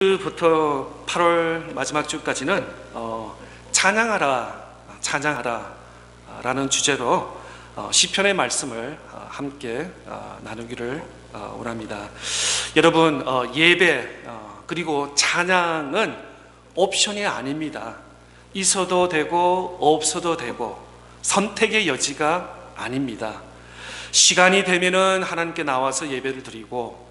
부터 8월 마지막 주까지는 찬양하라 라는 주제로 시편의 말씀을 함께 나누기를 원합니다. 여러분, 예배 그리고 찬양은 옵션이 아닙니다. 있어도 되고 없어도 되고 선택의 여지가 아닙니다. 시간이 되면은 하나님께 나와서 예배를 드리고,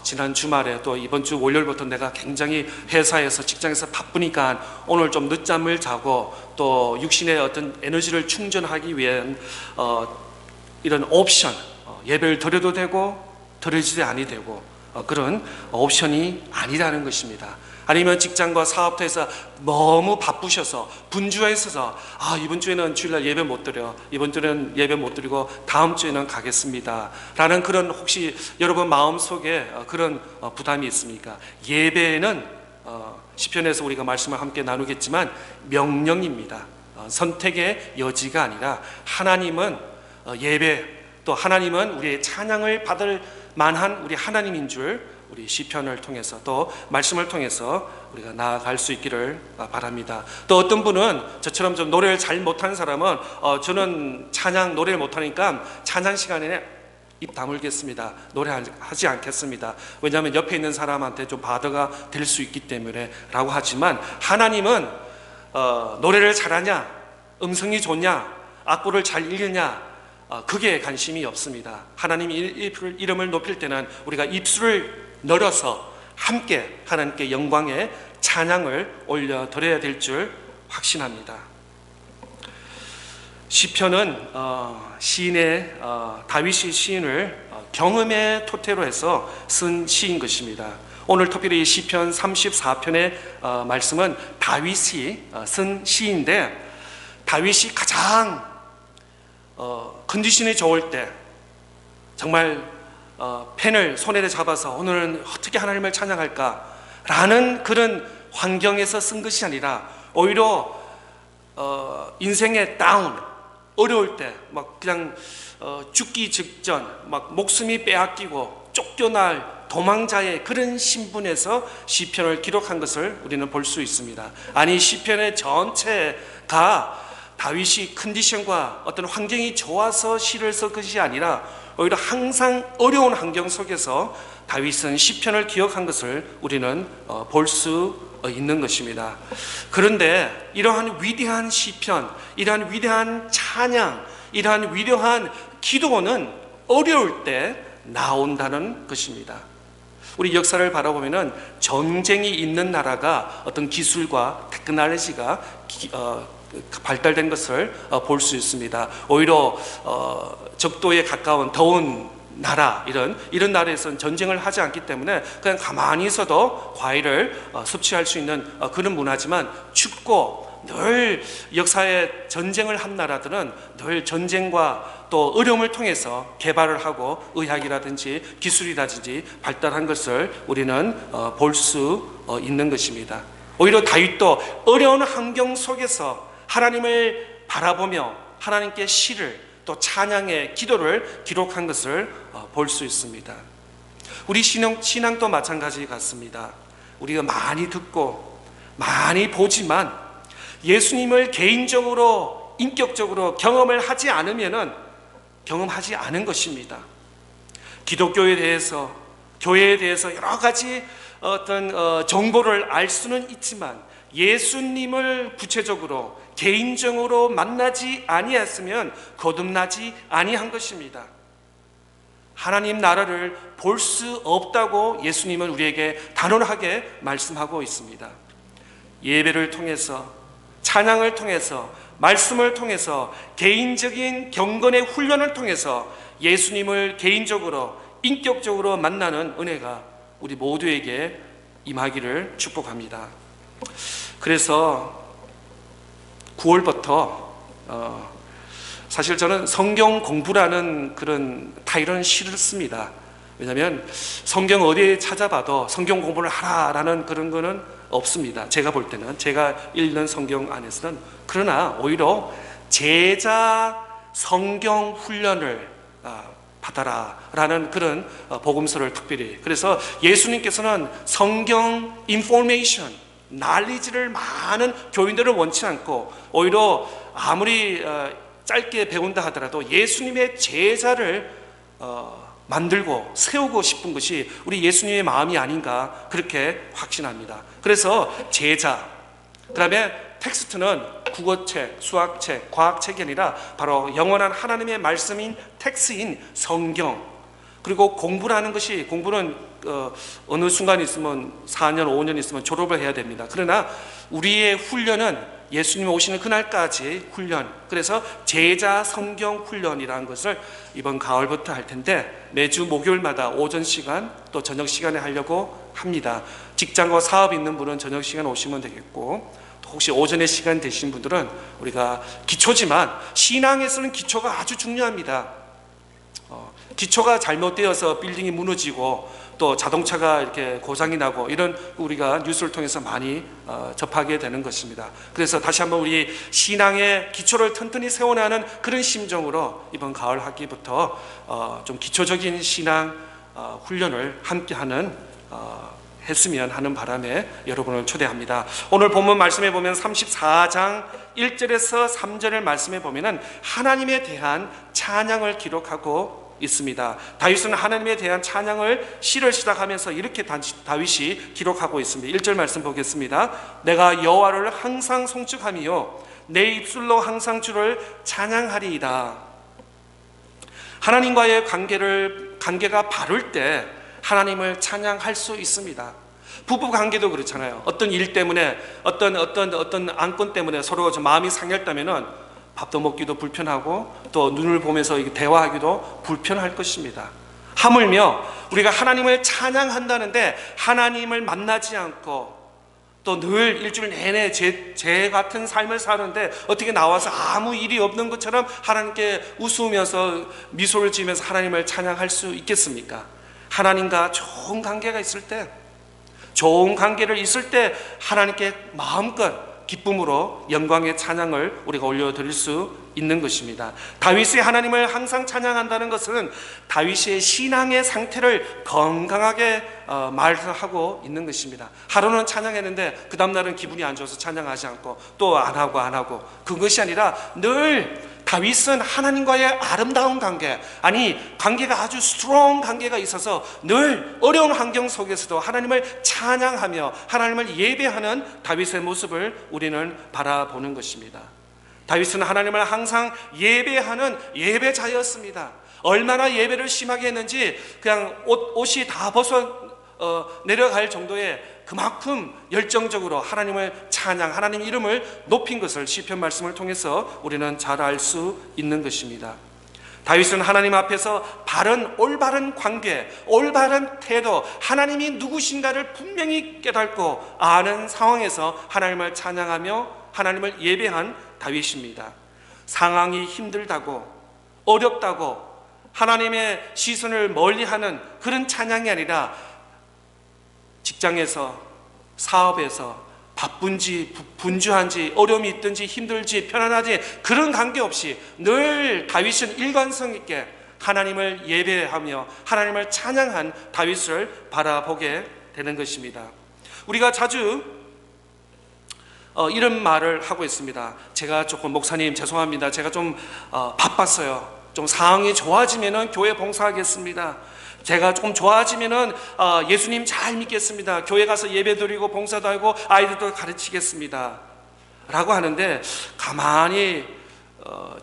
지난 주말에 또 이번 주 월요일부터 내가 굉장히 회사에서 직장에서 바쁘니까 오늘 좀 늦잠을 자고 또 육신의 어떤 에너지를 충전하기 위한 이런 옵션, 예배를 드려도 되고 드리지 아니 되고 그런 옵션이 아니라는 것입니다. 아니면 직장과 사업터에서 너무 바쁘셔서 분주해 있어서 이번 주에는 주일날 예배 못 드려, 이번 주에는 예배 못 드리고 다음 주에는 가겠습니다 라는 그런, 혹시 여러분 마음속에 그런 부담이 있습니까? 예배는 시편에서 우리가 말씀을 함께 나누겠지만 명령입니다. 선택의 여지가 아니라 하나님은 예배, 또 하나님은 우리의 찬양을 받을 만한 우리 하나님인 줄 우리 시편을 통해서 또 말씀을 통해서 우리가 나아갈 수 있기를 바랍니다. 또 어떤 분은 저처럼 좀 노래를 잘 못하는 사람은 저는 찬양 노래를 못하니까 찬양 시간에 입 다물겠습니다, 노래하지 않겠습니다, 왜냐하면 옆에 있는 사람한테 좀 바드가 될 수 있기 때문에 라고 하지만, 하나님은 노래를 잘하냐, 음성이 좋냐, 악보를 잘 읽느냐, 그게 관심이 없습니다. 하나님 이름을 높일 때는 우리가 입술을 늘어서 함께 하나님께 영광의 찬양을 올려드려야 될 줄 확신합니다. 시편은 시인의 다윗이 시인을 경험의 토대로 해서 쓴 시인 것입니다. 오늘 특별히 시편 34편의 말씀은 다윗이 쓴 시인데, 다윗이 가장 컨디션이 좋을 때, 정말 펜을 손에 잡아서 오늘은 어떻게 하나님을 찬양할까 라는 그런 환경에서 쓴 것이 아니라, 오히려 인생의 다운, 어려울 때 막 그냥 죽기 직전, 막 목숨이 빼앗기고 쫓겨날 도망자의 그런 신분에서 시편을 기록한 것을 우리는 볼 수 있습니다. 아니, 시편의 전체가 다윗이 컨디션과 어떤 환경이 좋아서 시를 쓴 것이 아니라 오히려 항상 어려운 환경 속에서 다윗은 시편을 기억한 것을 우리는 볼 수 있는 것입니다. 그런데 이러한 위대한 시편, 이러한 위대한 찬양, 이러한 위대한 기도는 어려울 때 나온다는 것입니다. 우리 역사를 바라보면은 전쟁이 있는 나라가 어떤 기술과 테크놀로지가 발달된 것을 볼 수 있습니다. 오히려 적도에 가까운 더운 나라, 이런 나라에서는 전쟁을 하지 않기 때문에 그냥 가만히 있어도 과일을 섭취할 수 있는 그런 문화지만, 춥고 늘 역사에 전쟁을 한 나라들은 늘 전쟁과 또 어려움을 통해서 개발을 하고 의학이라든지 기술이라든지 발달한 것을 우리는 볼 수 있는 것입니다. 오히려 다윗도 어려운 환경 속에서 하나님을 바라보며 하나님께 시를, 또 찬양의 기도를 기록한 것을 볼 수 있습니다. 우리 신앙도 마찬가지 같습니다. 우리가 많이 듣고 많이 보지만 예수님을 개인적으로 인격적으로 경험을 하지 않으면은 경험하지 않은 것입니다. 기독교에 대해서, 교회에 대해서 여러 가지 어떤 정보를 알 수는 있지만 예수님을 구체적으로 개인적으로 만나지 아니했으면 거듭나지 아니한 것입니다. 하나님 나라를 볼 수 없다고 예수님은 우리에게 단언하게 말씀하고 있습니다. 예배를 통해서, 찬양을 통해서, 말씀을 통해서, 개인적인 경건의 훈련을 통해서 예수님을 개인적으로 인격적으로 만나는 은혜가 우리 모두에게 임하기를 축복합니다. 그래서 9월부터 사실 저는 성경 공부라는 그런 타이틀은 싫습니다. 왜냐하면 성경 어디에 찾아봐도 성경 공부를 하라라는 그런 거는 없습니다. 제가 볼 때는, 제가 읽는 성경 안에서는. 그러나 오히려 제자 성경 훈련을 받아라라는 그런 복음서를 특별히, 그래서 예수님께서는 성경 인포메이션, 날리지를 많은 교인들을 원치 않고 오히려 아무리 짧게 배운다 하더라도 예수님의 제자를 만들고 세우고 싶은 것이 우리 예수님의 마음이 아닌가 그렇게 확신합니다. 그래서 제자, 그 다음에 텍스트는 국어책, 수학책, 과학책이 아니라 바로 영원한 하나님의 말씀인 텍스트인 성경. 그리고 공부라는 것이, 공부는 어느 순간 있으면 4년, 5년 있으면 졸업을 해야 됩니다. 그러나 우리의 훈련은 예수님 오시는 그날까지 훈련, 그래서 제자 성경 훈련이라는 것을 이번 가을부터 할 텐데 매주 목요일마다 오전 시간 또 저녁 시간에 하려고 합니다. 직장과 사업 있는 분은 저녁 시간 오시면 되겠고, 또 혹시 오전에 시간 되신 분들은 우리가 기초지만 신앙에서는 기초가 아주 중요합니다. 기초가 잘못되어서 빌딩이 무너지고 또 자동차가 이렇게 고장이 나고 이런 우리가 뉴스를 통해서 많이 접하게 되는 것입니다. 그래서 다시 한번 우리 신앙의 기초를 튼튼히 세워나가는 그런 심정으로 이번 가을 학기부터 좀 기초적인 신앙 훈련을 함께하는 했으면 하는 바람에 여러분을 초대합니다. 오늘 본문 말씀에 보면 34장 1절에서 3절을 말씀에 보면은 하나님에 대한 찬양을 기록하고 있습니다. 다윗은 하나님에 대한 찬양을 시를 시작하면서 이렇게 다윗이 기록하고 있습니다. 1절 말씀 보겠습니다. 내가 여호와를 항상 송축하며 내 입술로 항상 주를 찬양하리이다. 하나님과의 관계가 바를 때 하나님을 찬양할 수 있습니다. 부부 관계도 그렇잖아요. 어떤 일 때문에 어떤 안건 때문에 서로 마음이 상했다면은 밥도 먹기도 불편하고 또 눈을 보면서 대화하기도 불편할 것입니다. 하물며 우리가 하나님을 찬양한다는데 하나님을 만나지 않고 또 늘 일주일 내내 제 같은 삶을 사는데 어떻게 나와서 아무 일이 없는 것처럼 하나님께 웃으면서 미소를 지으면서 하나님을 찬양할 수 있겠습니까? 하나님과 좋은 관계가 있을 때, 좋은 관계를 있을 때 하나님께 마음껏 기쁨으로 영광의 찬양을 우리가 올려드릴 수 있는 것입니다. 다윗이 하나님을 항상 찬양한다는 것은 다윗의 신앙의 상태를 건강하게 말하고 있는 것입니다. 하루는 찬양했는데 그 다음날은 기분이 안 좋아서 찬양하지 않고 또 안 하고 그것이 아니라 늘 다윗은 하나님과의 아름다운 관계, 관계가 아주 스트롱 관계가 있어서 늘 어려운 환경 속에서도 하나님을 찬양하며 하나님을 예배하는 다윗의 모습을 우리는 바라보는 것입니다. 다윗은 하나님을 항상 예배하는 예배자였습니다. 얼마나 예배를 심하게 했는지 그냥 옷이 다 벗어 내려갈 정도의 그만큼 열정적으로 하나님을 찬양, 하나님 이름을 높인 것을 시편 말씀을 통해서 우리는 잘 알 수 있는 것입니다. 다윗은 하나님 앞에서 올바른 관계, 올바른 태도, 하나님이 누구신가를 분명히 깨닫고 아는 상황에서 하나님을 찬양하며 하나님을 예배한 다윗입니다. 상황이 힘들다고, 어렵다고 하나님의 시선을 멀리하는 그런 찬양이 아니라 직장에서, 사업에서 바쁜지 분주한지 어려움이 있든지 힘들지 편안하지 그런 관계없이 늘 다윗은 일관성 있게 하나님을 예배하며 하나님을 찬양한 다윗을 바라보게 되는 것입니다. 우리가 자주 이런 말을 하고 있습니다. 제가 조금 목사님 죄송합니다. 제가 좀 바빴어요. 좀 상황이 좋아지면은 교회 봉사하겠습니다. 제가 조금 좋아지면은 예수님 잘 믿겠습니다. 교회 가서 예배드리고 봉사도 하고 아이들도 가르치겠습니다. 라고 하는데 가만히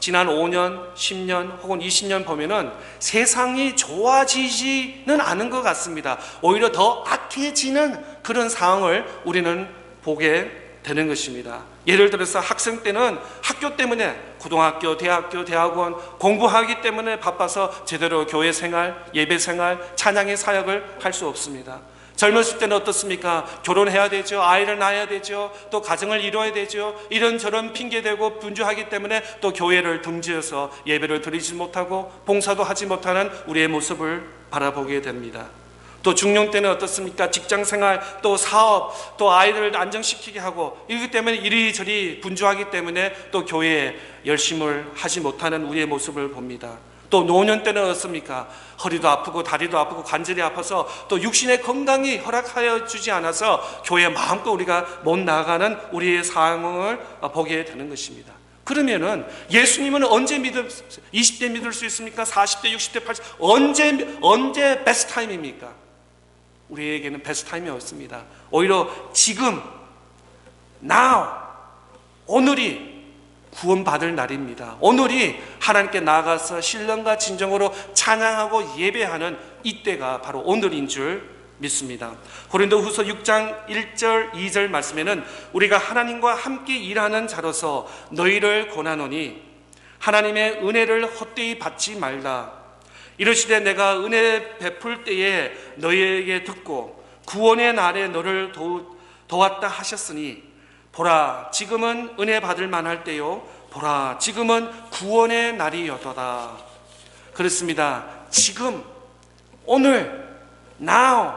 지난 5년, 10년 혹은 20년 보면은 세상이 좋아지지는 않은 것 같습니다. 오히려 더 악해지는 그런 상황을 우리는 보게 되는 것입니다. 예를 들어서 학생 때는 학교 때문에 고등학교, 대학교, 대학원 공부하기 때문에 바빠서 제대로 교회 생활, 예배 생활, 찬양의 사역을 할 수 없습니다. 젊었을 때는 어떻습니까? 결혼해야 되죠. 아이를 낳아야 되죠. 또 가정을 이루어야 되죠. 이런저런 핑계대고 분주하기 때문에 또 교회를 등지어서 예배를 드리지 못하고 봉사도 하지 못하는 우리의 모습을 바라보게 됩니다. 또 중년 때는 어떻습니까? 직장생활, 또 사업, 또 아이들을 안정시키게 하고 이렇기 때문에 이리저리 분주하기 때문에 또 교회에 열심을 하지 못하는 우리의 모습을 봅니다. 또 노년 때는 어떻습니까? 허리도 아프고 다리도 아프고 관절이 아파서 또 육신의 건강이 허락하여 주지 않아서 교회 마음껏 우리가 못 나가는 우리의 상황을 보게 되는 것입니다. 그러면은 예수님은 언제 20대 믿을 수 있습니까? 40대, 60대, 80대 언제 베스트 타임입니까? 우리에게는 베스트 타임이 없습니다. 오히려 지금 now 오늘이 구원받을 날입니다. 오늘이 하나님께 나아가서 신령과 진정으로 찬양하고 예배하는 이때가 바로 오늘인 줄 믿습니다. 고린도후서 6장 1절 2절 말씀에는 우리가 하나님과 함께 일하는 자로서 너희를 권하노니 하나님의 은혜를 헛되이 받지 말라. 이르시되 내가 은혜 베풀 때에 너희에게 듣고 구원의 날에 너를 도왔다 하셨으니 보라 지금은 은혜 받을 만할 때요 보라 지금은 구원의 날이여도다. 그렇습니다. 지금 오늘 now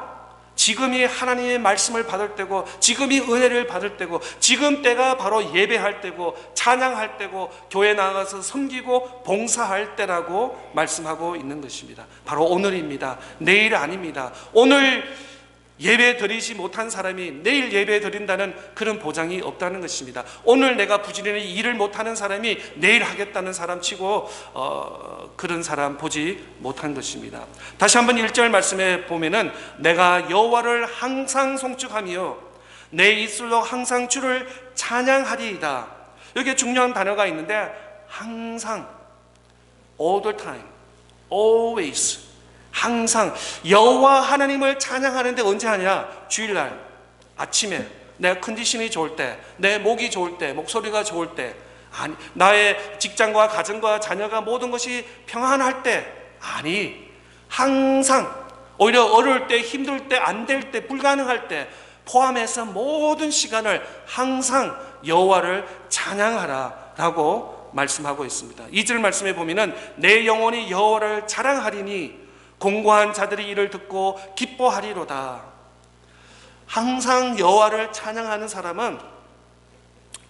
지금이 하나님의 말씀을 받을 때고 지금이 은혜를 받을 때고 지금 때가 바로 예배할 때고 찬양할 때고 교회 나가서 섬기고 봉사할 때라고 말씀하고 있는 것입니다. 바로 오늘입니다. 내일 아닙니다. 오늘 예배 드리지 못한 사람이 내일 예배 드린다는 그런 보장이 없다는 것입니다. 오늘 내가 부지런히 일을 못하는 사람이 내일 하겠다는 사람 치고 그런 사람 보지 못한 것입니다. 다시 한번 1절 말씀에 보면은 내가 여호와를 항상 송축하며 내 입술로 항상 주를 찬양하리이다. 여기에 중요한 단어가 있는데 항상 all the time, always 항상 여호와 하나님을 찬양하는데 언제 하냐? 주일날 아침에 내 컨디션이 좋을 때, 내 목이 좋을 때, 목소리가 좋을 때, 아니 나의 직장과 가정과 자녀가 모든 것이 평안할 때, 아니 항상 오히려 어려울 때, 힘들 때, 안 될 때, 불가능할 때 포함해서 모든 시간을 항상 여호와를 찬양하라 라고 말씀하고 있습니다. 2절 말씀에 보면은 내 영혼이 여호와를 자랑하리니 공고한 자들이 이를 듣고 기뻐하리로다. 항상 여호와를 찬양하는 사람은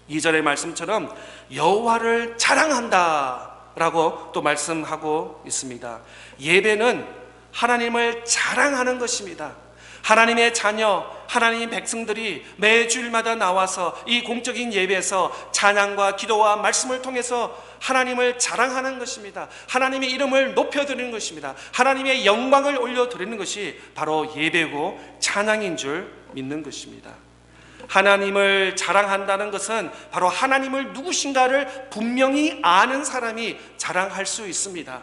2절의 말씀처럼 여호와를 자랑한다 라고 또 말씀하고 있습니다. 예배는 하나님을 자랑하는 것입니다. 하나님의 자녀, 하나님의 백성들이 매 주일마다 나와서 이 공적인 예배에서 찬양과 기도와 말씀을 통해서 하나님을 자랑하는 것입니다. 하나님의 이름을 높여드리는 것입니다. 하나님의 영광을 올려드리는 것이 바로 예배고 찬양인 줄 믿는 것입니다. 하나님을 자랑한다는 것은 바로 하나님을 누구신가를 분명히 아는 사람이 자랑할 수 있습니다.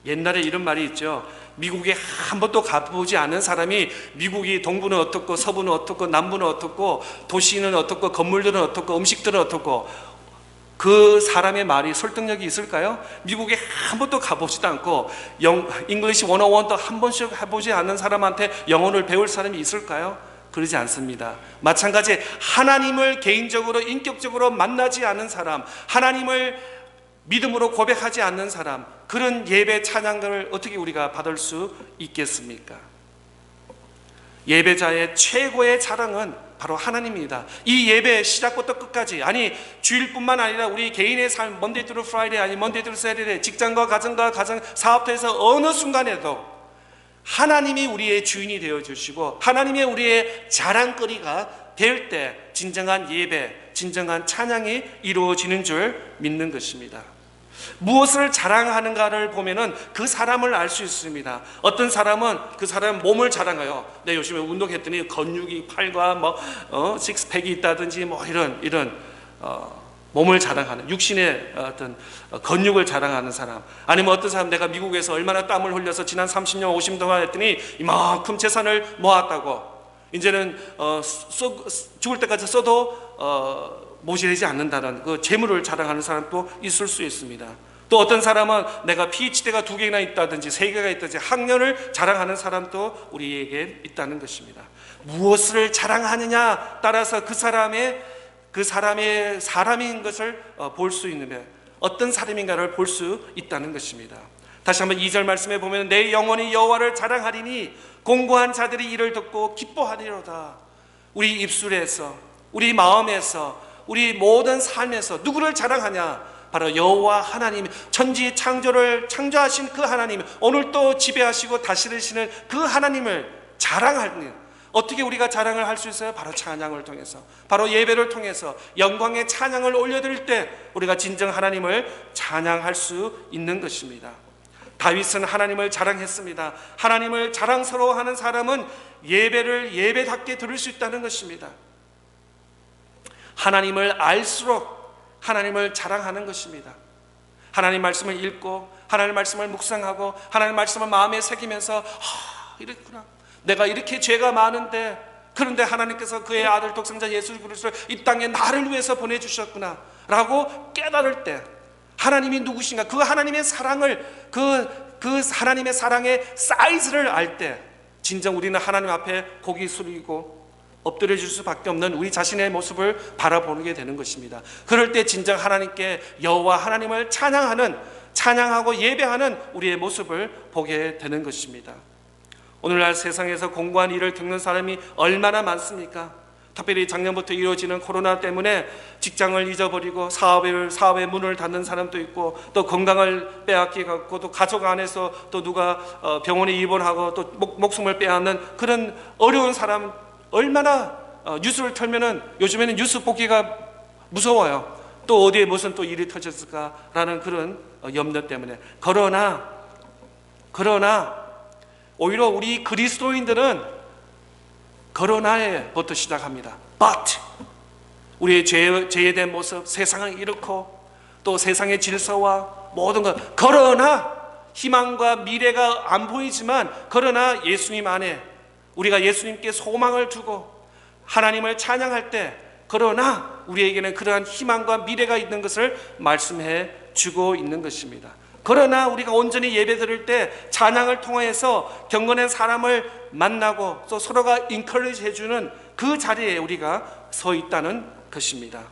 옛날에 이런 말이 있죠. 미국에 한 번도 가보지 않은 사람이 미국이 동부는 어떻고 서부는 어떻고 남부는 어떻고 도시는 어떻고 건물들은 어떻고 음식들은 어떻고 그 사람의 말이 설득력이 있을까요? 미국에 한 번도 가보지도 않고 잉글리시 101도 한 번씩 해보지 않는 사람한테 영어를 배울 사람이 있을까요? 그러지 않습니다. 마찬가지 하나님을 개인적으로 인격적으로 만나지 않은 사람, 하나님을 믿음으로 고백하지 않는 사람, 그런 예배 찬양을 어떻게 우리가 받을 수 있겠습니까? 예배자의 최고의 자랑은 바로 하나님입니다. 이 예배 시작부터 끝까지, 아니 주일뿐만 아니라 우리 개인의 삶, 먼데이 투 프라이데이 아니 먼데이 투 세터데이, 직장과 가정과 가정 사업터에서 어느 순간에도 하나님이 우리의 주인이 되어 주시고 하나님의 우리의 자랑거리가 될 때 진정한 예배, 진정한 찬양이 이루어지는 줄 믿는 것입니다. 무엇을 자랑하는가를 보면은 그 사람을 알 수 있습니다. 어떤 사람은 그 사람 몸을 자랑해요. 내 요즘에 운동했더니 근육이 팔과 식스팩이 있다든지 이런 몸을 자랑하는 육신의 어떤 근육을 자랑하는 사람, 아니면 어떤 사람 내가 미국에서 얼마나 땀을 흘려서 지난 30년 50년 동안 했더니 이만큼 재산을 모았다고 이제는 죽을 때까지 써도 모자라지 않는다는 그 재물을 자랑하는 사람도 있을 수 있습니다. 또 어떤 사람은 내가 PhD가 2개나 있다든지 3개가 있다든지 학년을 자랑하는 사람도 우리에게 있다는 것입니다. 무엇을 자랑하느냐 따라서 그 사람의 사람인 것을 볼 수 있는데 어떤 사람인가를 볼 수 있다는 것입니다. 다시 한번 2절 말씀에 보면 내 영혼이 여호와를 자랑하리니 공고한 자들이 이를 듣고 기뻐하리로다. 우리 입술에서, 우리 마음에서, 우리 모든 삶에서 누구를 자랑하냐? 바로 여호와 하나님, 천지 창조를 창조하신 그 하나님, 오늘 또 지배하시고 다스리시는 그 하나님을 자랑하는, 어떻게 우리가 자랑을 할 수 있어요? 바로 찬양을 통해서, 바로 예배를 통해서 영광의 찬양을 올려드릴 때 우리가 진정 하나님을 찬양할 수 있는 것입니다. 다윗은 하나님을 자랑했습니다. 하나님을 자랑스러워하는 사람은 예배를 예배답게 드릴 수 있다는 것입니다. 하나님을 알수록 하나님을 자랑하는 것입니다. 하나님 말씀을 읽고 하나님 말씀을 묵상하고 하나님 말씀을 마음에 새기면서 이랬구나, 내가 이렇게 죄가 많은데, 그런데 하나님께서 그의 아들 독생자 예수 그리스도를 이 땅에 나를 위해서 보내주셨구나 라고 깨달을 때, 하나님이 누구신가, 그 하나님의 사랑을, 그 하나님의 사랑의 사이즈를 알 때 진정 우리는 하나님 앞에 고개 숙이고 엎드려 줄 수밖에 없는 우리 자신의 모습을 바라보게 되는 것입니다. 그럴 때 진정 하나님께, 여호와 하나님을 찬양하고 예배하는 우리의 모습을 보게 되는 것입니다. 오늘날 세상에서 공고한 일을 겪는 사람이 얼마나 많습니까? 특별히 작년부터 이루어지는 코로나 때문에 직장을 잊어버리고 사업의 문을 닫는 사람도 있고, 또 건강을 빼앗기 갖고, 또 가족 안에서 또 누가 병원에 입원하고 또 목숨을 빼앗는 그런 어려운 사람, 얼마나 뉴스를 틀면은 요즘에는 뉴스 보기가 무서워요. 또 어디에 무슨 또 일이 터졌을까라는 그런 염려 때문에. 그러나 오히려 우리 그리스도인들은 그러나에부터 시작합니다. But 우리의 죄에 대한 모습, 세상을 잃고 또 세상의 질서와 모든 것, 그러나 희망과 미래가 안 보이지만, 그러나 예수님 안에 우리가 예수님께 소망을 두고 하나님을 찬양할 때, 그러나 우리에게는 그러한 희망과 미래가 있는 것을 말씀해 주고 있는 것입니다. 그러나 우리가 온전히 예배 드릴 때 찬양을 통해서 경건한 사람을 만나고 또 서로가 인커리지 해주는 그 자리에 우리가 서 있다는 것입니다.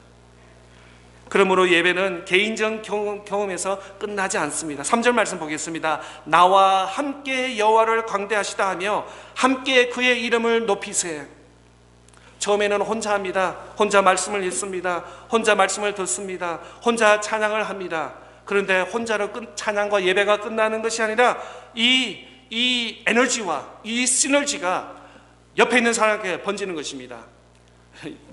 그러므로 예배는 개인적 경험에서 끝나지 않습니다. 3절 말씀 보겠습니다. 나와 함께 여호와를 광대하시다 하며 함께 그의 이름을 높이세. 처음에는 혼자 합니다. 혼자 말씀을 읽습니다. 혼자 말씀을 듣습니다. 혼자 찬양을 합니다. 그런데 혼자로 찬양과 예배가 끝나는 것이 아니라 이 에너지와 이 시너지가 옆에 있는 사람에게 번지는 것입니다.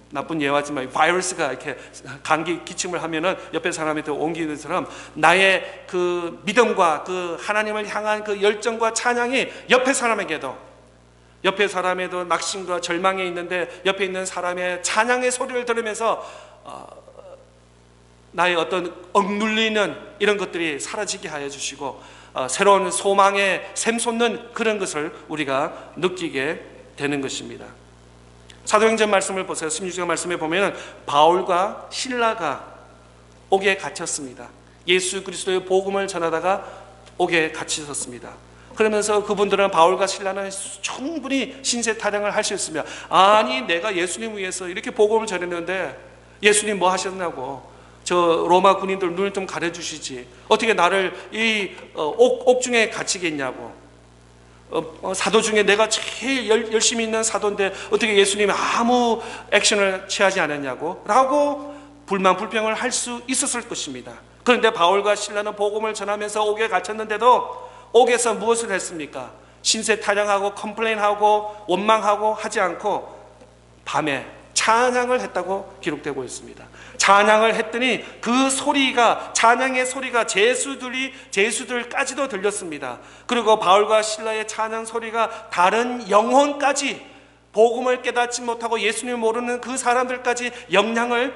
나쁜 예화지만 바이러스가 이렇게 감기 기침을 하면은 옆에 사람한테 옮기는 것처럼, 나의 그 믿음과 그 하나님을 향한 그 열정과 찬양이 옆에 사람에도 낙심과 절망에 있는데, 옆에 있는 사람의 찬양의 소리를 들으면서 나의 어떤 억눌리는 이런 것들이 사라지게 하여 주시고, 새로운 소망에 샘솟는 그런 것을 우리가 느끼게 되는 것입니다. 사도행전 말씀을 보세요. 16절 말씀에 보면 바울과 실라가 옥에 갇혔습니다. 예수 그리스도의 복음을 전하다가 옥에 갇히셨습니다. 그러면서 그분들은, 바울과 실라는 충분히 신세 타령을 할 수 있습니다. 아니, 내가 예수님 위해서 이렇게 복음을 전했는데 예수님 뭐 하셨냐고, 저 로마 군인들 눈을 좀 가려주시지, 어떻게 나를 이 옥 중에 갇히겠냐고, 사도 중에 내가 제일 열심히 있는 사도인데 어떻게 예수님이 아무 액션을 취하지 않았냐고 라고 불만 불평을 할 수 있었을 것입니다. 그런데 바울과 실라는 복음을 전하면서 옥에 갇혔는데도 옥에서 무엇을 했습니까? 신세 타령하고 컴플레인하고 원망하고 하지 않고 밤에 찬양을 했다고 기록되고 있습니다. 찬양을 했더니 그 소리가, 찬양의 소리가 제수들까지도 들렸습니다. 그리고 바울과 실라의 찬양 소리가 다른 영혼까지, 복음을 깨닫지 못하고 예수님을 모르는 그 사람들까지 영향을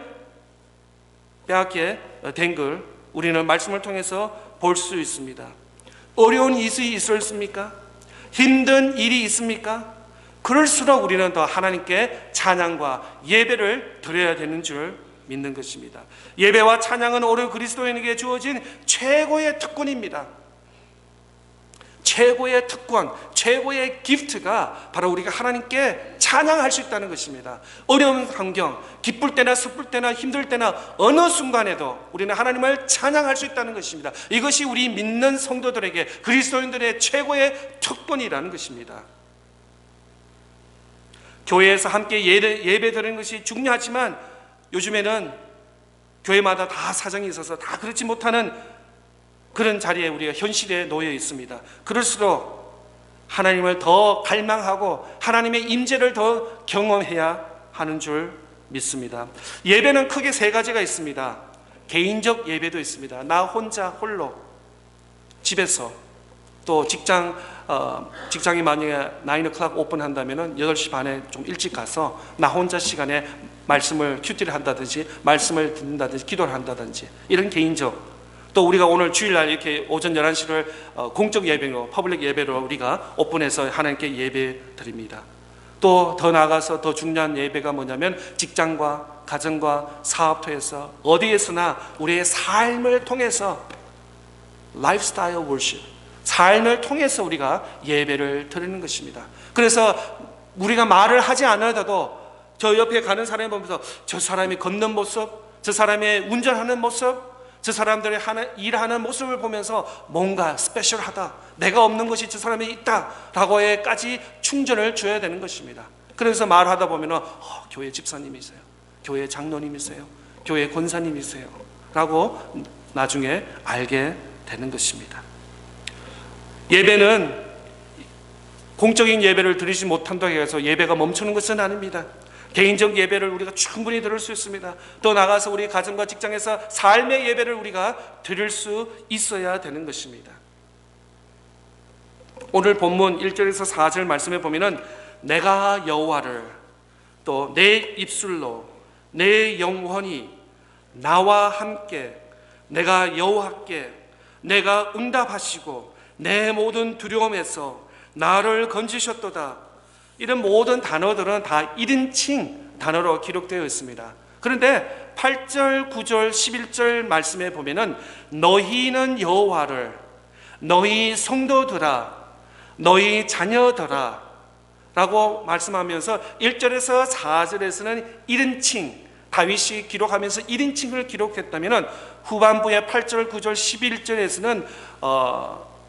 빼앗게 된 걸 우리는 말씀을 통해서 볼 수 있습니다. 어려운 일이 있었습니까? 힘든 일이 있습니까? 그럴수록 우리는 더 하나님께 찬양과 예배를 드려야 되는 줄 믿는 것입니다. 예배와 찬양은 오늘 그리스도인에게 주어진 최고의 특권입니다. 최고의 특권, 최고의 기프트가 바로 우리가 하나님께 찬양할 수 있다는 것입니다. 어려운 환경, 기쁠 때나 슬플 때나 힘들 때나 어느 순간에도 우리는 하나님을 찬양할 수 있다는 것입니다. 이것이 우리 믿는 성도들에게, 그리스도인들의 최고의 특권이라는 것입니다. 교회에서 함께 예배 드리는 것이 중요하지만 요즘에는 교회마다 다 사정이 있어서 다 그렇지 못하는 그런 자리에 우리가 현실에 놓여 있습니다. 그럴수록 하나님을 더 갈망하고 하나님의 임재를 더 경험해야 하는 줄 믿습니다. 예배는 크게 세 가지가 있습니다. 개인적 예배도 있습니다. 나 혼자 홀로 집에서, 또 직장이 만약에 9 o'clock 오픈한다면 8시 반에 좀 일찍 가서 나 혼자 시간에 말씀을 큐티를 한다든지 말씀을 듣는다든지 기도를 한다든지, 이런 개인적. 또 우리가 오늘 주일날 이렇게 오전 11시를 공적 예배로, 퍼블릭 예배로 우리가 오픈해서 하나님께 예배 드립니다. 또 더 나아가서 더 중요한 예배가 뭐냐면 직장과 가정과 사업터에서 어디에서나 우리의 삶을 통해서 라이프스타일 워십, 삶을 통해서 우리가 예배를 드리는 것입니다. 그래서 우리가 말을 하지 않아도 저 옆에 가는 사람을 보면서 저 사람이 걷는 모습, 저 사람의 운전하는 모습, 저 사람들이 일하는 모습을 보면서 뭔가 스페셜하다, 내가 없는 것이 저 사람이 있다라고까지 충전을 줘야 되는 것입니다. 그래서 말하다 보면 교회 집사님이세요, 교회 장로님이세요, 교회 권사님이세요 라고 나중에 알게 되는 것입니다. 예배는 공적인 예배를 드리지 못한다고 해서 예배가 멈추는 것은 아닙니다. 개인적 예배를 우리가 충분히 드릴 수 있습니다. 또 나가서 우리 가정과 직장에서 삶의 예배를 우리가 드릴 수 있어야 되는 것입니다. 오늘 본문 1절에서 4절 말씀에 보면은 내가 여호와를, 또 내 입술로 내 영혼이 나와 함께 내가 여호와께 내가 응답하시고 내 모든 두려움에서 나를 건지셨도다. 이런 모든 단어들은 다 1인칭 단어로 기록되어 있습니다. 그런데 8절, 9절, 11절 말씀에 보면은 너희는 여호와를, 너희 성도들아, 너희 자녀들아 라고 말씀하면서 1절에서 4절에서는 1인칭, 다윗이 기록하면서 1인칭을 기록했다면 후반부의 8절, 9절, 11절에서는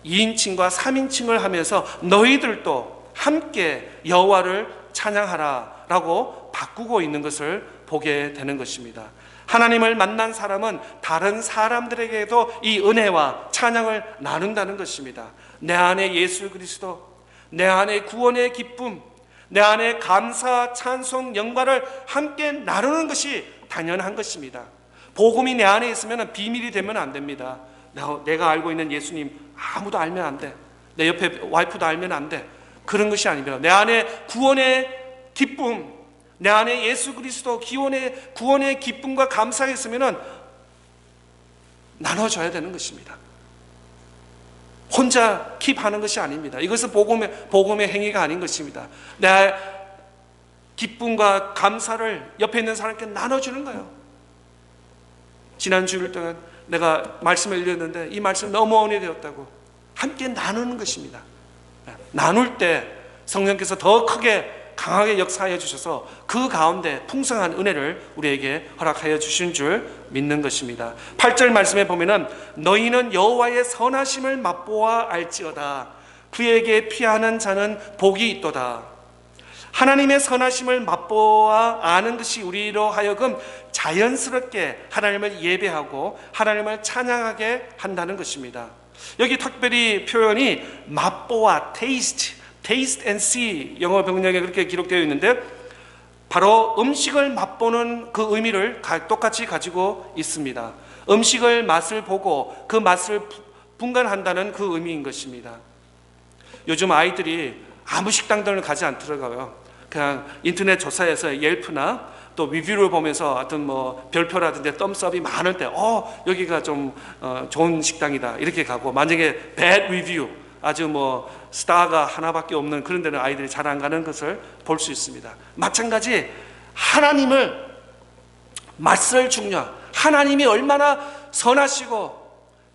2인칭과 3인칭을 하면서 너희들도 함께 여호와를 찬양하라 라고 바꾸고 있는 것을 보게 되는 것입니다. 하나님을 만난 사람은 다른 사람들에게도 이 은혜와 찬양을 나눈다는 것입니다. 내 안에 예수 그리스도, 내 안에 구원의 기쁨, 내 안에 감사, 찬송, 영광을 함께 나누는 것이 당연한 것입니다. 복음이 내 안에 있으면 비밀이 되면 안 됩니다. 내가 알고 있는 예수님 아무도 알면 안 돼, 내 옆에 와이프도 알면 안 돼, 그런 것이 아닙니다. 내 안에 구원의 기쁨, 내 안에 예수 그리스도 구원의 기쁨과 감사가 있으면 나눠줘야 되는 것입니다. 혼자 킵하는 것이 아닙니다. 이것은 복음의 행위가 아닌 것입니다. 내 기쁨과 감사를 옆에 있는 사람께 나눠주는 거예요. 지난 주일 동안 내가 말씀을 읽었는데 이 말씀 너무 은혜 되었다고 함께 나누는 것입니다. 나눌 때 성령께서 더 크게 강하게 역사하여 주셔서 그 가운데 풍성한 은혜를 우리에게 허락하여 주신 줄 믿는 것입니다. 8절 말씀에 보면은 너희는 여호와의 선하심을 맛보아 알지어다. 그에게 피하는 자는 복이 있도다. 하나님의 선하심을 맛보아 아는 것이 우리로 하여금 자연스럽게 하나님을 예배하고 하나님을 찬양하게 한다는 것입니다. 여기 특별히 표현이 맛보아, taste and see, 영어 번역에 그렇게 기록되어 있는데 바로 음식을 맛보는 그 의미를 똑같이 가지고 있습니다. 음식을 맛을 보고 그 맛을 분간한다는 그 의미인 것입니다. 요즘 아이들이 아무 식당들을 가지 않더라고요. 그냥 인터넷 조사에서 옐프나 또 리뷰를 보면서 어떤 뭐 별표라든지 덤스업이 많을 때 여기가 좀 좋은 식당이다 이렇게 가고, 만약에 bad review, 아주 뭐 스타가 하나밖에 없는 그런 데는 아이들이 잘 안 가는 것을 볼 수 있습니다. 마찬가지 하나님을 맛을 중요, 하나님이 얼마나 선하시고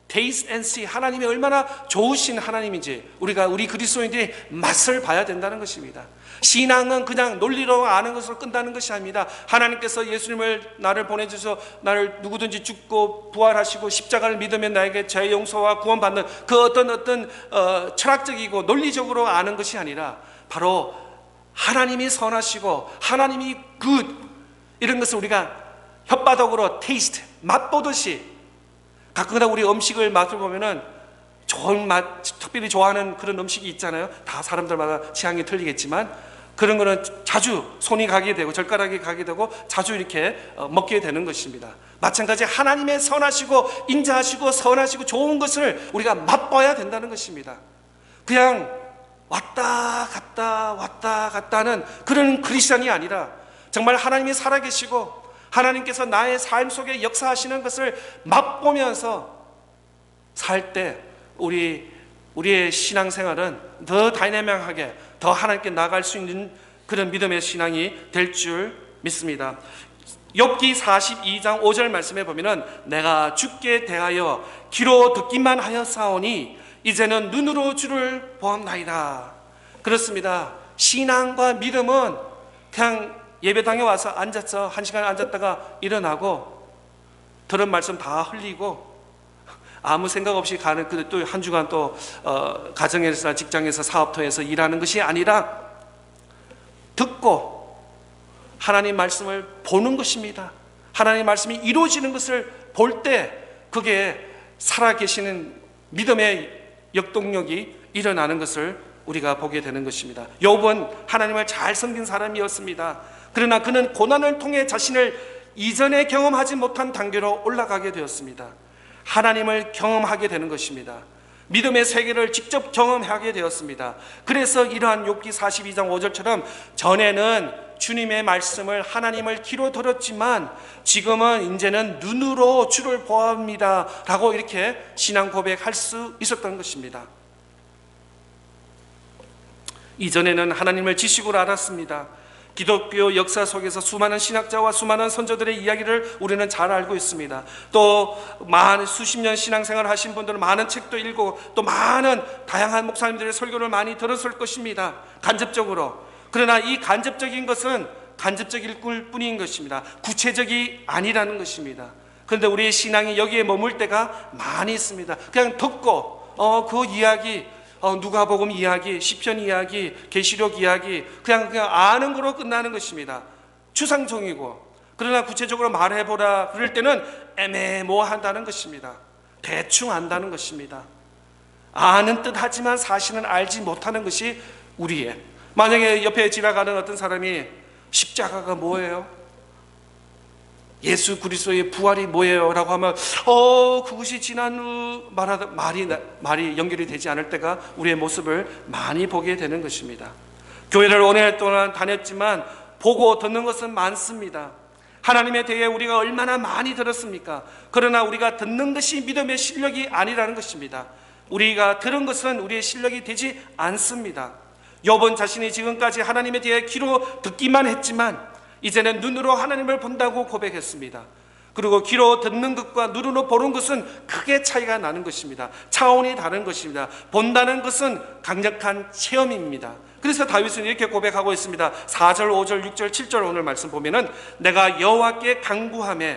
taste and see, 하나님이 얼마나 좋으신 하나님인지 우리 그리스도인들이 맛을 봐야 된다는 것입니다. 신앙은 그냥 논리로 아는 것으로 끝나는 것이 아닙니다. 하나님께서 예수님을 나를 보내주셔서 나를 누구든지 죽고 부활하시고 십자가를 믿으면 나에게 죄 용서와 구원받는 그 어떤 철학적이고 논리적으로 아는 것이 아니라 바로 하나님이 선하시고 하나님이 good, 이런 것을 우리가 혓바닥으로 테이스트, 맛보듯이 가끔가다 우리 음식을 맛을 보면은 좋은 맛, 특별히 좋아하는 그런 음식이 있잖아요. 다 사람들마다 취향이 틀리겠지만 그런 거는 자주 손이 가게 되고 젓가락이 가게 되고 자주 이렇게 먹게 되는 것입니다. 마찬가지 하나님의 선하시고 인자하시고 선하시고 좋은 것을 우리가 맛봐야 된다는 것입니다. 그냥 왔다 갔다 하는 그런 크리스천이 아니라 정말 하나님이 살아계시고 하나님께서 나의 삶 속에 역사하시는 것을 맛보면서 살 때 우리의 신앙생활은 더 다이내믹하게 더 하나님께 나아갈 수 있는 그런 믿음의 신앙이 될 줄 믿습니다. 욥기 42장 5절 말씀에 보면은 내가 주께 대하여 귀로 듣기만 하였사오니 이제는 눈으로 주를 보았나이다. 그렇습니다. 신앙과 믿음은 그냥 예배당에 와서 앉았어, 1시간 앉았다가 일어나고 들은 말씀 다 흘리고 아무 생각 없이 가는 또 한 주간 또 가정에서 직장에서 사업터에서 일하는 것이 아니라 듣고 하나님 말씀을 보는 것입니다. 하나님 말씀이 이루어지는 것을 볼 때 그게 살아계시는 믿음의 역동력이 일어나는 것을 우리가 보게 되는 것입니다. 욥은 하나님을 잘 섬긴 사람이었습니다. 그러나 그는 고난을 통해 자신을 이전에 경험하지 못한 단계로 올라가게 되었습니다. 하나님을 경험하게 되는 것입니다. 믿음의 세계를 직접 경험하게 되었습니다. 그래서 이러한 욥기 42장 5절처럼 전에는 주님의 말씀을 하나님을 귀로 들었지만 지금은 이제는 눈으로 주를 보아합니다 라고 이렇게 신앙 고백할 수 있었던 것입니다. 이전에는 하나님을 지식으로 알았습니다. 기독교 역사 속에서 수많은 신학자와 수많은 선조들의 이야기를 우리는 잘 알고 있습니다. 또 수십 년 신앙생활을 하신 분들은 많은 책도 읽고 또 많은 다양한 목사님들의 설교를 많이 들었을 것입니다. 간접적으로. 그러나 이 간접적인 것은 간접적일 뿐인 것입니다. 구체적이 아니라는 것입니다. 그런데 우리의 신앙이 여기에 머물 때가 많이 있습니다. 그냥 듣고 그 이야기, 누가복음 이야기, 시편 이야기, 계시록 이야기 그냥 아는 거로 끝나는 것입니다. 추상적이고. 그러나 구체적으로 말해보라 그럴 때는 애매모호하다는 것입니다. 대충 안다는 것입니다. 아는 듯 하지만 사실은 알지 못하는 것이 우리의. 만약에 옆에 지나가는 어떤 사람이 십자가가 뭐예요? 예수 그리스도의 부활이 뭐예요? 라고 하면 그것이 지난 후 말이 연결이 되지 않을 때가 우리의 모습을 많이 보게 되는 것입니다. 교회를 오랜 동안 다녔지만 보고 듣는 것은 많습니다. 하나님에 대해 우리가 얼마나 많이 들었습니까? 그러나 우리가 듣는 것이 믿음의 실력이 아니라는 것입니다. 우리가 들은 것은 우리의 실력이 되지 않습니다. 욥은 자신이 지금까지 하나님에 대해 귀로 듣기만 했지만 이제는 눈으로 하나님을 본다고 고백했습니다. 그리고 귀로 듣는 것과 눈으로 보는 것은 크게 차이가 나는 것입니다. 차원이 다른 것입니다. 본다는 것은 강력한 체험입니다. 그래서 다윗은 이렇게 고백하고 있습니다. 4절, 5절, 6절, 7절 오늘 말씀 보면은 내가 여호와께 간구하며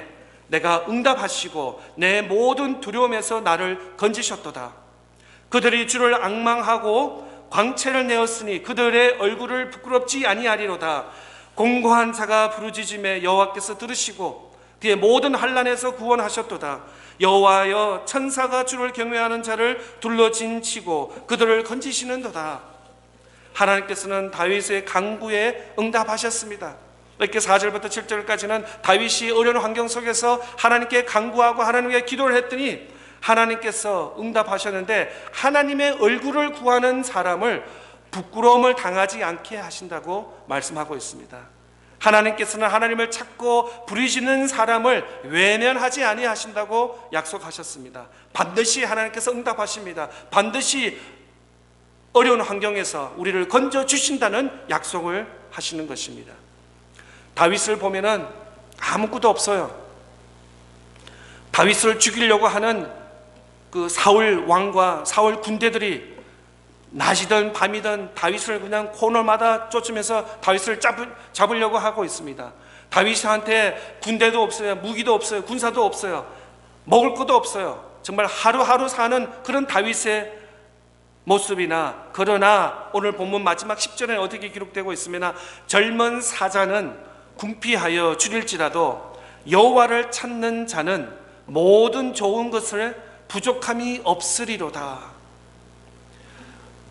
내가 응답하시고 내 모든 두려움에서 나를 건지셨도다. 그들이 주를 앙망하고 광채를 내었으니 그들의 얼굴을 부끄럽지 아니하리로다. 공고한 자가 부르짖음에 여호와께서 들으시고 그의 모든 환난에서 구원하셨도다. 여호와여 천사가 주를 경외하는 자를 둘러진치고 그들을 건지시는도다. 하나님께서는 다윗의 간구에 응답하셨습니다. 이렇게 4절부터 7절까지는 다윗이 어려운 환경 속에서 하나님께 간구하고 하나님께 기도를 했더니 하나님께서 응답하셨는데 하나님의 얼굴을 구하는 사람을 부끄러움을 당하지 않게 하신다고 말씀하고 있습니다. 하나님께서는 하나님을 찾고 부르시는 사람을 외면하지 아니하신다고 약속하셨습니다. 반드시 하나님께서 응답하십니다. 반드시 어려운 환경에서 우리를 건져주신다는 약속을 하시는 것입니다. 다윗을 보면은 아무것도 없어요. 다윗을 죽이려고 하는 그 사울 왕과 사울 군대들이 낮이든 밤이든 다윗을 그냥 코너마다 쫓으면서 다윗을 잡으려고 하고 있습니다. 다윗한테 군대도 없어요. 무기도 없어요. 군사도 없어요. 먹을 것도 없어요. 정말 하루하루 사는 그런 다윗의 모습이나 그러나 오늘 본문 마지막 10절에 어떻게 기록되고 있으면 젊은 사자는 궁피하여 줄일지라도 여호와를 찾는 자는 모든 좋은 것을 부족함이 없으리로다.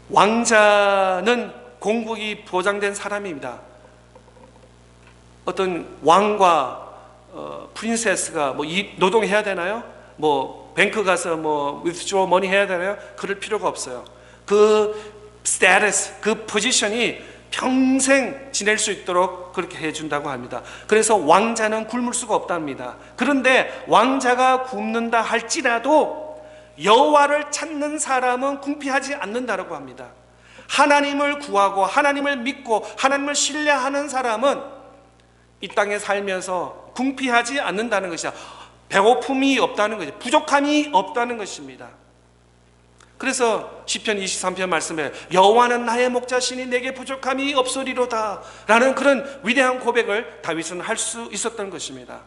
왕자는 공복이 보장된 사람입니다. 어떤 왕과 프린세스가 뭐 노동해야 되나요? 뭐 뱅크 가서 뭐 withdraw money 해야 되나요? 그럴 필요가 없어요. 그 스테이터스, 그 포지션이 평생 지낼 수 있도록 그렇게 해준다고 합니다. 그래서 왕자는 굶을 수가 없답니다. 그런데 왕자가 굶는다 할지라도 여호와를 찾는 사람은 궁피하지 않는다라고 합니다. 하나님을 구하고 하나님을 믿고 하나님을 신뢰하는 사람은 이 땅에 살면서 궁피하지 않는다는 것이야. 배고픔이 없다는 것이, 부족함이 없다는 것입니다. 그래서 시편 23편 말씀에 여호와는 나의 목자시니 내게 부족함이 없으리로다 라는 그런 위대한 고백을 다윗은 할 수 있었던 것입니다.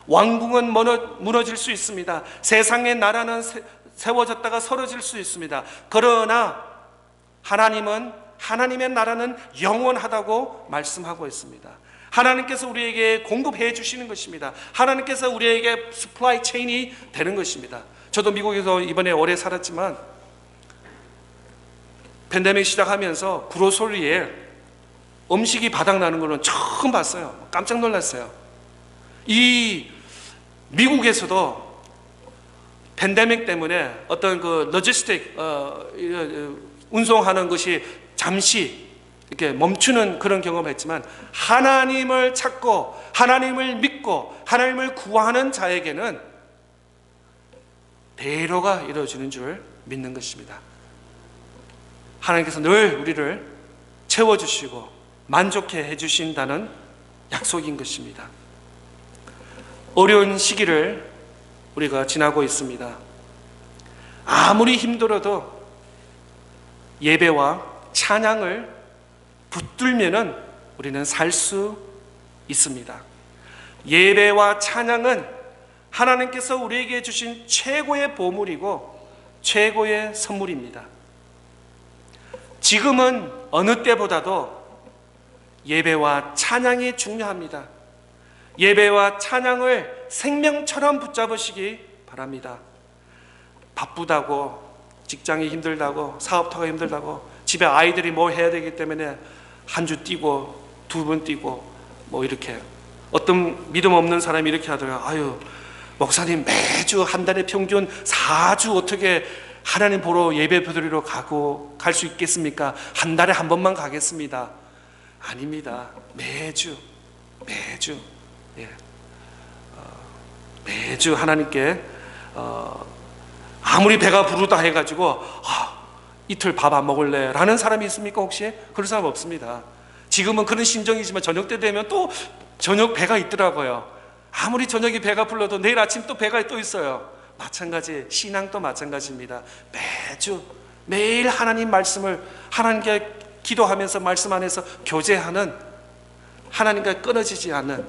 왕궁은 무너질 수 있습니다. 세상의 나라는 세워졌다가 서러질 수 있습니다. 그러나 하나님은, 하나님의 나라는 영원하다고 말씀하고 있습니다. 하나님께서 우리에게 공급해 주시는 것입니다. 하나님께서 우리에게 스플라이 체인이 되는 것입니다. 저도 미국에서 이번에 오래 살았지만 팬데믹 시작하면서 그로소리에 음식이 바닥나는 거는 처음 봤어요. 깜짝 놀랐어요. 이 미국에서도 팬데믹 때문에 어떤 그 로지스틱 운송하는 것이 잠시 이렇게 멈추는 그런 경험을 했지만 하나님을 찾고 하나님을 믿고 하나님을 구하는 자에게는 대로가 이루어지는 줄 믿는 것입니다. 하나님께서 늘 우리를 채워주시고 만족해 해주신다는 약속인 것입니다. 어려운 시기를 우리가 지나고 있습니다. 아무리 힘들어도 예배와 찬양을 붙들면은 우리는 살 수 있습니다. 예배와 찬양은 하나님께서 우리에게 주신 최고의 보물이고 최고의 선물입니다. 지금은 어느 때보다도 예배와 찬양이 중요합니다. 예배와 찬양을 생명처럼 붙잡으시기 바랍니다. 바쁘다고, 직장이 힘들다고, 사업터가 힘들다고, 집에 아이들이 뭐 해야 되기 때문에 한 주 뛰고 두 번 뛰고 뭐 이렇게, 어떤 믿음 없는 사람이 이렇게 하더라고요. 아유, 목사님 매주 한 달에 평균 4주 어떻게 하나님 보러 예배 드리러 갈 수 있겠습니까? 한 달에 한 번만 가겠습니다. 아닙니다. 매주 매주 하나님께 아무리 배가 부르다 해가지고 이틀 밥 안 먹을래 라는 사람이 있습니까? 혹시? 그런 사람 없습니다. 지금은 그런 심정이지만 저녁 때 되면 또 저녁 배가 있더라고요. 아무리 저녁에 배가 불러도 내일 아침 또 배가 또 있어요. 마찬가지, 신앙도 마찬가지입니다. 매일 하나님 말씀을 하나님께 기도하면서 말씀 안에서 교제하는, 하나님과 끊어지지 않는,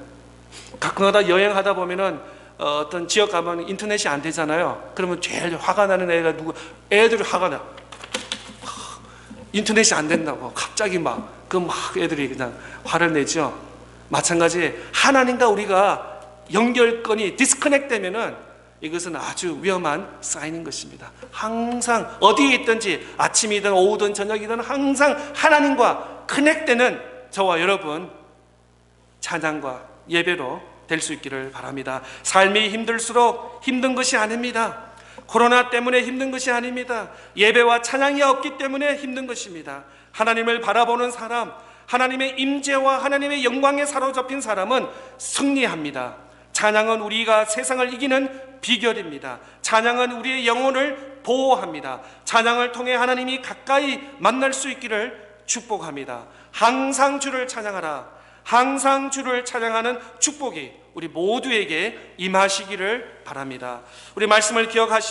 가끔가다 여행하다 보면은 어떤 지역 가면 인터넷이 안 되잖아요. 그러면 제일 화가 나는 애가 누구? 애들이 화가 나. 인터넷이 안 된다고 갑자기 막 애들이 그냥 화를 내죠. 마찬가지, 하나님과 우리가 연결권이 디스커넥트 되면은 이것은 아주 위험한 사인인 것입니다. 항상 어디에 있든지 아침이든 오후든 저녁이든 항상 하나님과 커넥트되는 저와 여러분 찬양과 예배로 될 수 있기를 바랍니다. 삶이 힘들수록 힘든 것이 아닙니다. 코로나 때문에 힘든 것이 아닙니다. 예배와 찬양이 없기 때문에 힘든 것입니다. 하나님을 바라보는 사람, 하나님의 임재와 하나님의 영광에 사로잡힌 사람은 승리합니다. 찬양은 우리가 세상을 이기는 비결입니다. 찬양은 우리의 영혼을 보호합니다. 찬양을 통해 하나님이 가까이 만날 수 있기를 축복합니다. 항상 주를 찬양하라. 항상 주를 찬양하는 축복이 우리 모두에게 임하시기를 바랍니다. 우리 말씀을 기억하시고